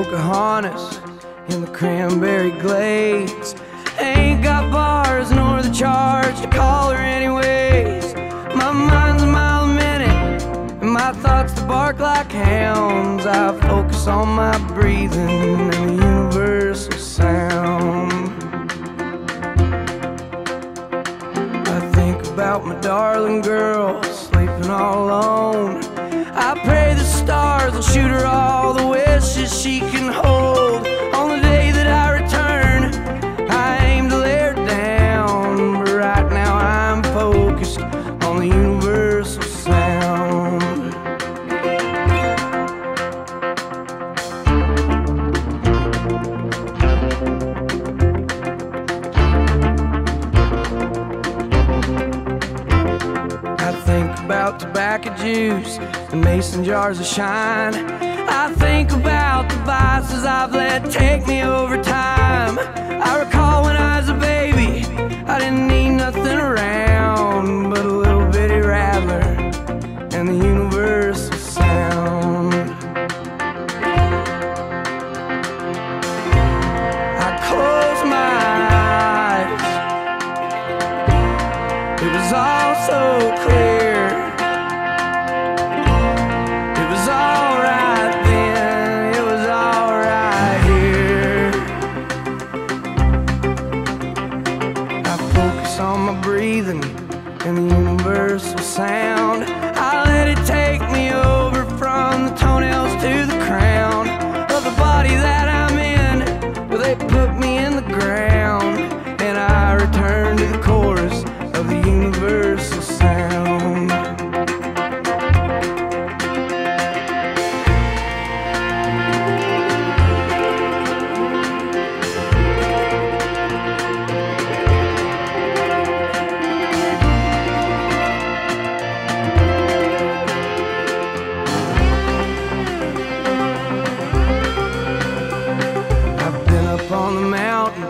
Pocahontas in the cranberry glades. Ain't got bars nor the charge to call her anyways. My mind's a mile a minute and my thoughts to bark like hounds. I focus on my breathing and the universal sound. I think about my darling girl sleeping all alone. I pray the stars will shoot her all the wishes she can hold. On the day that I return, I aim to lay her down, but right now I'm focused on the universal sound. I think about tobacco juice and mason jars of shine. I think about the vices I've let take me over time. I recall when I was a baby, I didn't need nothing around but a little bitty rattler and the universal sound. I close my eyes, it was all so clear. On my breathing and the universal sound. I let it take me over from the toenails to the crown of the body that I'm in. Well, they put me in the ground and I return to the chorus of the universal sound. On the mountain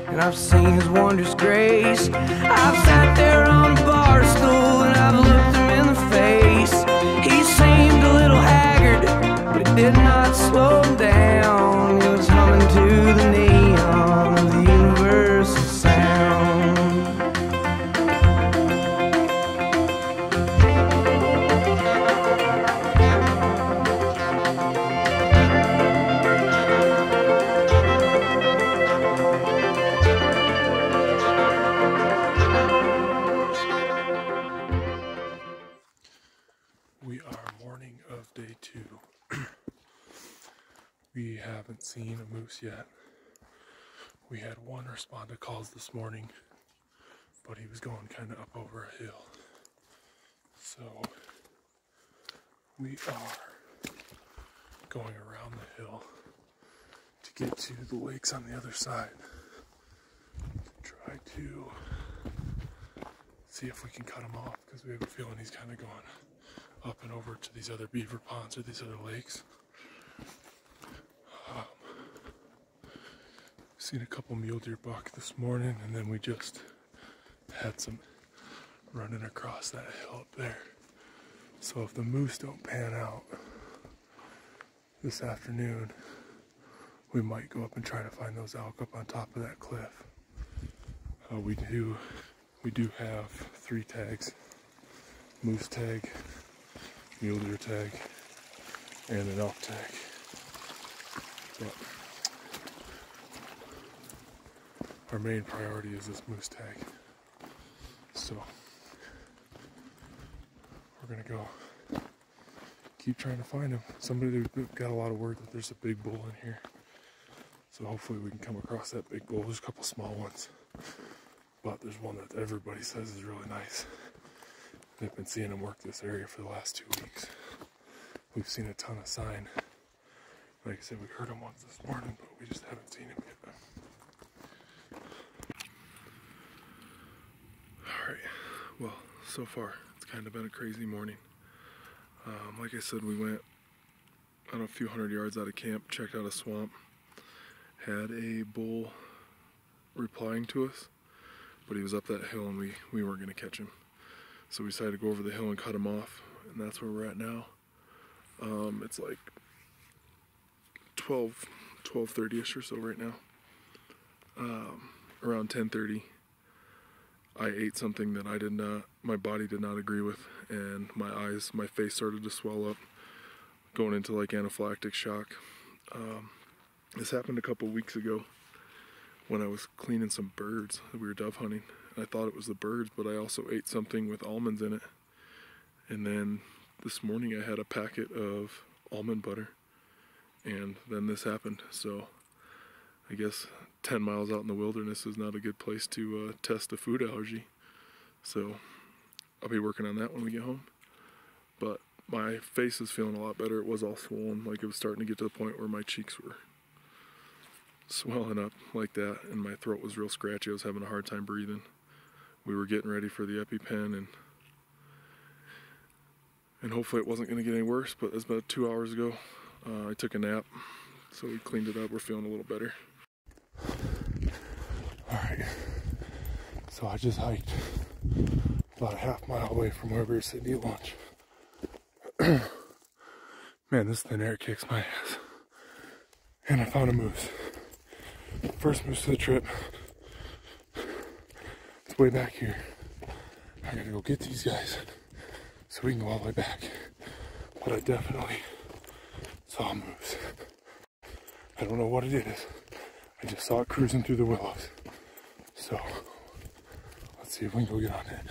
and I've seen his wondrous grace. I've sat there on a bar stool and I've looked him in the face. He seemed a little haggard, but it did not slow him down. He was humming to the neon of the universal sound. We are morning of day 2. We haven't seen a moose yet. We had one respond to calls this morning, but he was going kind of up over a hill. So we are going around the hill to get to the lakes on the other side. Try to see if we can cut him off, because we have a feeling he's kind of going up and over to these other beaver ponds or these other lakes. Seen a couple mule deer buck this morning, and then we just had some running across that hill up there. So if the moose don't pan out this afternoon, we might go up and try to find those elk up on top of that cliff. We do have 3 tags: moose tag, mule deer tag, and an elk tag. But our main priority is this moose tag. So we're gonna go keep trying to find him. Somebody got a lot of word that there's a big bull in here. So hopefully we can come across that big bull. There's a couple small ones, but there's one that everybody says is really nice. They've been seeing him work this area for the last 2 weeks. We've seen a ton of sign. Like I said, we heard him once this morning, but we just haven't seen him yet. Alright, well, so far it's kind of been a crazy morning. Like I said, we went on a few hundred yards out of camp, checked out a swamp, had a bull replying to us, but he was up that hill and we weren't going to catch him. So we decided to go over the hill and cut him off, and that's where we're at now. It's like 12 12:30ish or so right now. Around 10:30, I ate something that my body did not agree with, and my face started to swell up, going into like anaphylactic shock. This happened a couple weeks ago when I was cleaning some birds. We were dove hunting. I thought it was the birds, but I also ate something with almonds in it. And then this morning I had a packet of almond butter, and then this happened. So I guess 10 miles out in the wilderness is not a good place to test a food allergy. So I'll be working on that when we get home. But my face is feeling a lot better. It was all swollen, like it was starting to get to the point where my cheeks were swelling up like that, and my throat was real scratchy. I was having a hard time breathing. We were getting ready for the EpiPen, and hopefully it wasn't going to get any worse, but it was about 2 hours ago. I took a nap, so we cleaned it up. We're feeling a little better. Alright, so I just hiked about a half mile away from where we were sitting to eat lunch. Man, this thin air kicks my ass. And I found a moose. First moose of the trip. It's way back here. I gotta go get these guys so we can go all the way back. But I definitely saw a moose. I don't know what it is. I just saw it cruising through the willows. So let's see if we can go get on it.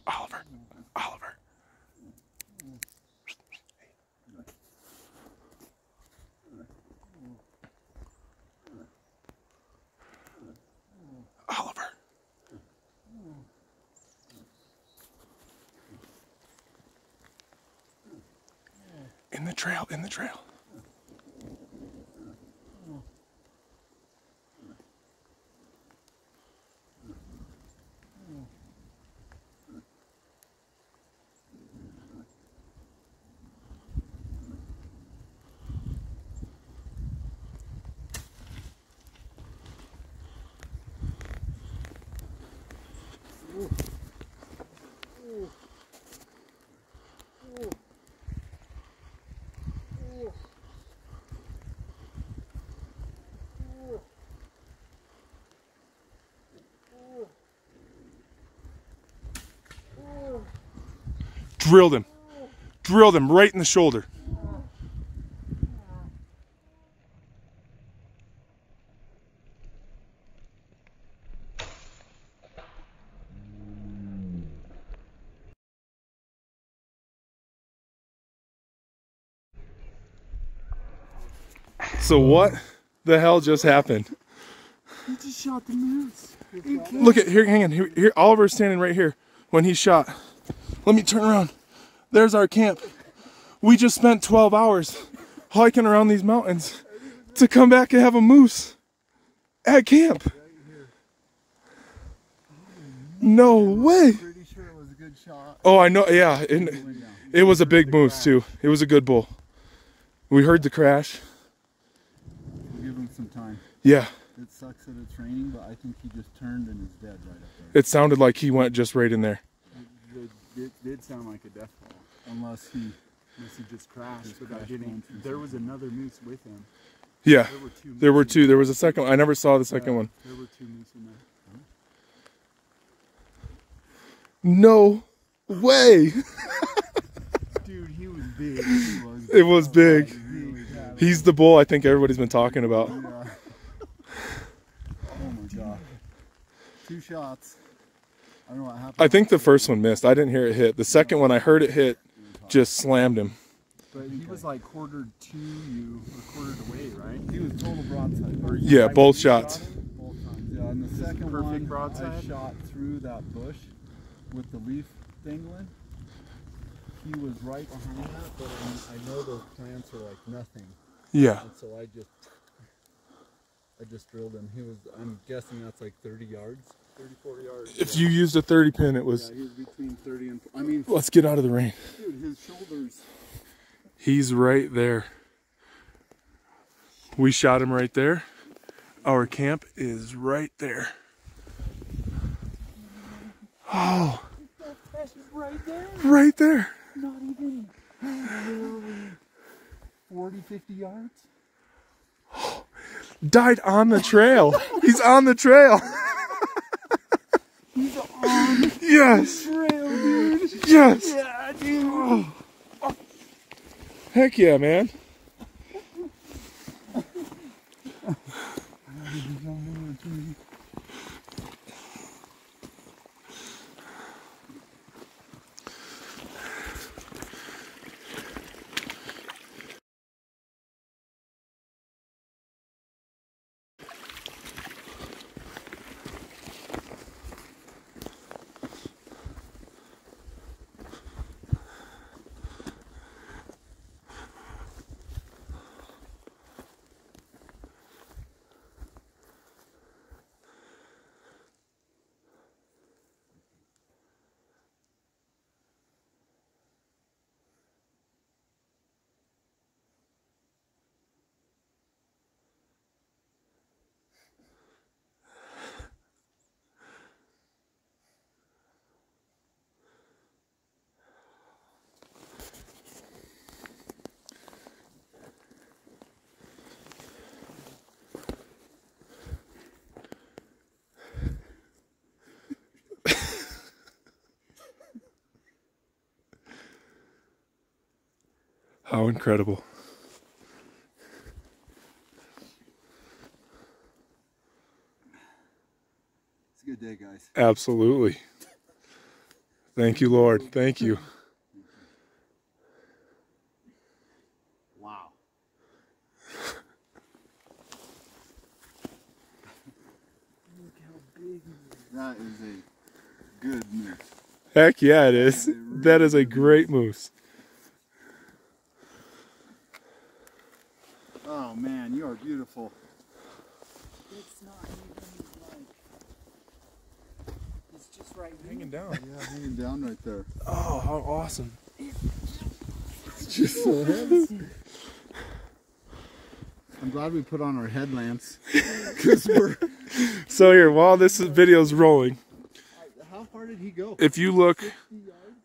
Oliver. Oliver. In the trail, in the trail. Drilled him right in the shoulder. So what the hell just happened? He just shot the moose. Look at here, hang on. Here, Oliver's standing right here when he shot. Let me turn around. There's our camp. We just spent 12 hours hiking around these mountains to come back and have a moose at camp. No way. Pretty sure it was a good shot. Oh, I know. Yeah, it was a big moose too. It was a good bull. We heard the crash. We'll give him some time. Yeah. It sucks that it's raining, but I think he just turned and is dead right up there. It sounded like he went just right in there. It did sound like a death fall, unless he just crashed without getting. There was another moose with him. Yeah, There were two. there were two. There was a second one. I never saw the second one. There were two moose in there. No way. Dude, he was big. It was big. Really bad. He's the bull I think everybody's been talking about. Yeah. Oh my god. 2 shots. I don't know what happened. I think the first one missed. I didn't hear it hit. The second one I heard it hit, just slammed him. But he was like quartered to you, or quartered away, right? He was total broadside. Or Yeah, right both when you shots. shot him? Both times. Yeah, and the second perfect one, broadside? I shot through that bush with the leaf dangling. He was right behind that, but I know those plants are like nothing. Yeah. And so I just drilled him. He was, I'm guessing that's like 30 yards, 30, 40 yards. If you used a 30 pin, it was. Yeah, he was between 30 and, I mean, Let's get out of the rain. dude, his shoulders. He's right there. We shot him right there. Our camp is right there. Oh. Right there. Right there. Not even literally 40, 50 yards. Died on the trail. He's on the trail. He's on Yes. the trail, dude. Yes. Yeah, dude. Oh. Heck yeah, man. How incredible. It's a good day, guys. Absolutely. Thank you, Lord. Thank you. Wow. Look how big he is. That is a good moose. Heck yeah, it is. That is a great moose. Oh man, you are beautiful. It's not even like, it's just right here. Hanging down. Yeah, hanging down right there. Oh, how awesome. It's just so heavy. I'm glad we put on our headlamps. Because we're... So here, while this video's rolling, How far did he go? if you look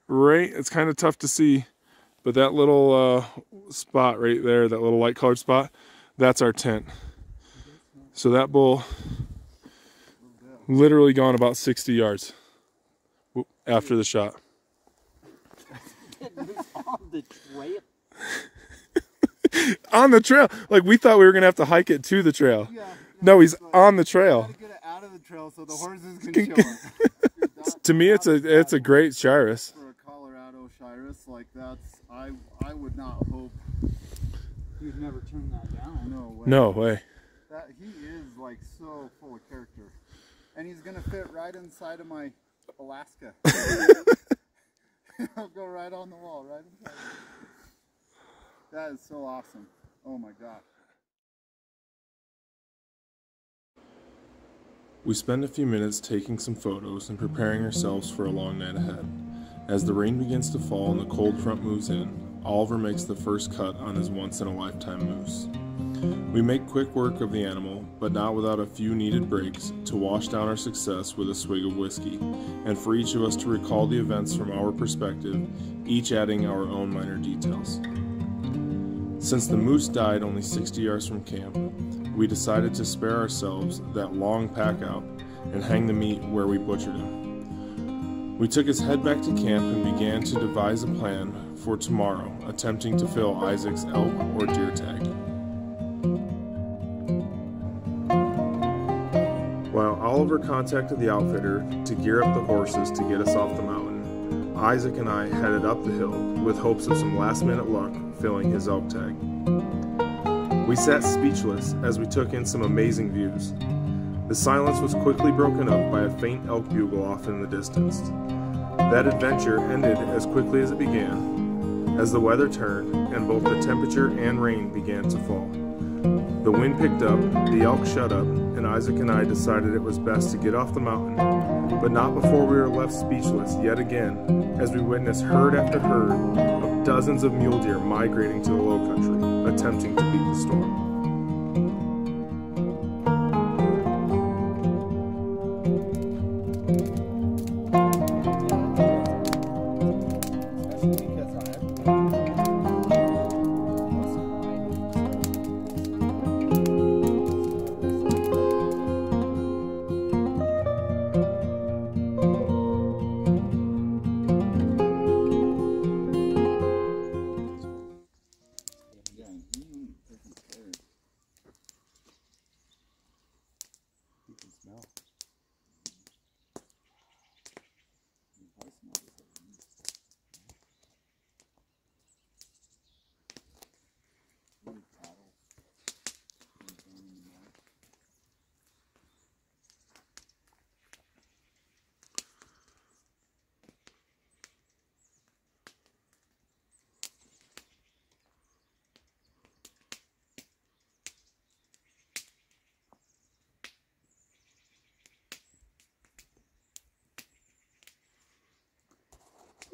right, it's kind of tough to see, but that little spot right there, that little light colored spot, that's our tent. So that bull literally gone about 60 yards after the shot. On the trail. On the trail. Like, we thought we were going to have to hike it to the trail. Yeah, No, he's but on the we trail. gotta get it out of the trail so the horses can show it. To me, it's a great SHIRAS. For a Colorado SHIRAS, like that's, I would not hope. You'd never turn that down. No way. No way. That, he is like so full of character. And he's gonna fit right inside of my Alaska. He'll go right on the wall, right inside. That is so awesome. Oh my God. We spend a few minutes taking some photos and preparing ourselves for a long night ahead. As the rain begins to fall and the cold front moves in, Oliver makes the first cut on his once-in-a-lifetime moose. We make quick work of the animal, but not without a few needed breaks to wash down our success with a swig of whiskey, and for each of us to recall the events from our perspective, each adding our own minor details. Since the moose died only 60 yards from camp, we decided to spare ourselves that long pack out and hang the meat where we butchered him. We took his head back to camp and began to devise a plan for tomorrow, attempting to fill Isaac's elk or deer tag. While Oliver contacted the outfitter to gear up the horses to get us off the mountain, Isaac and I headed up the hill with hopes of some last-minute luck filling his elk tag. We sat speechless as we took in some amazing views. The silence was quickly broken up by a faint elk bugle off in the distance. That adventure ended as quickly as it began, as the weather turned and both the temperature and rain began to fall. The wind picked up, the elk shut up, and Isaac and I decided it was best to get off the mountain, but not before we were left speechless yet again as we witnessed herd after herd of dozens of mule deer migrating to the low country, attempting to beat the storm.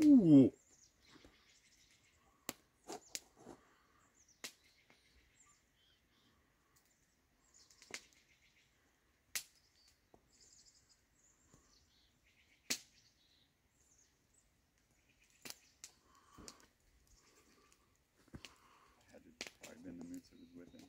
Ooh. Had to probably been the moose that was with him.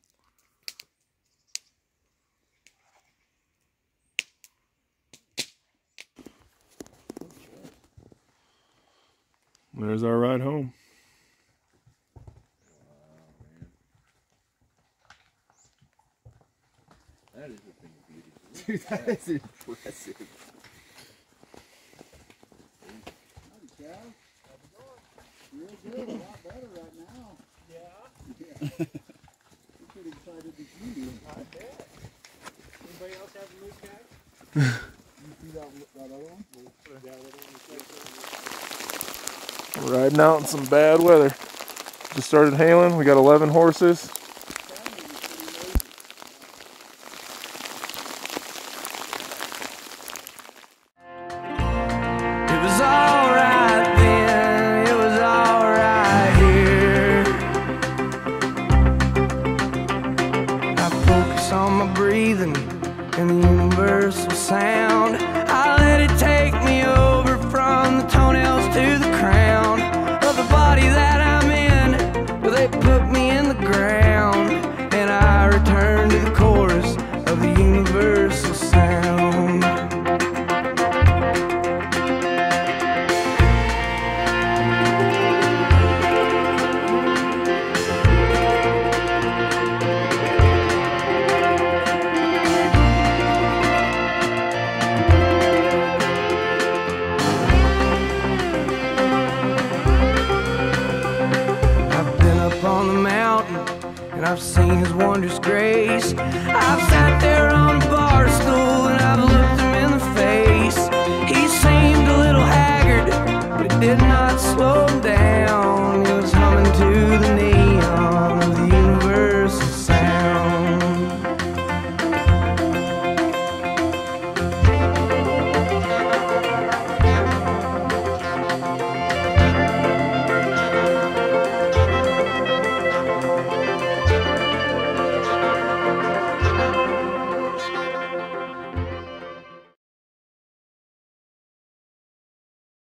There's our ride home. That is a thing of beauty. Dude, that is impressive. Howdy, Cal. How's it going? Real good. A lot better right now. Yeah? Yeah. I'm pretty excited to see you. I bet. Anybody else have a moose tag? You see that other one? Yeah, that one. We're riding out in some bad weather. Just started hailing. We got 11 horses. It was alright then, it was alright here. I focus on my breathing and the universal sound. I let it take me over from the toenails to the crown of the body that I'm in. They put me in the ground and I return to the chorus of the universal sound. I've seen his wondrous grace. I've sat there on a bar stool and I've looked him in the face. He seemed a little haggard, but it did not slow him down.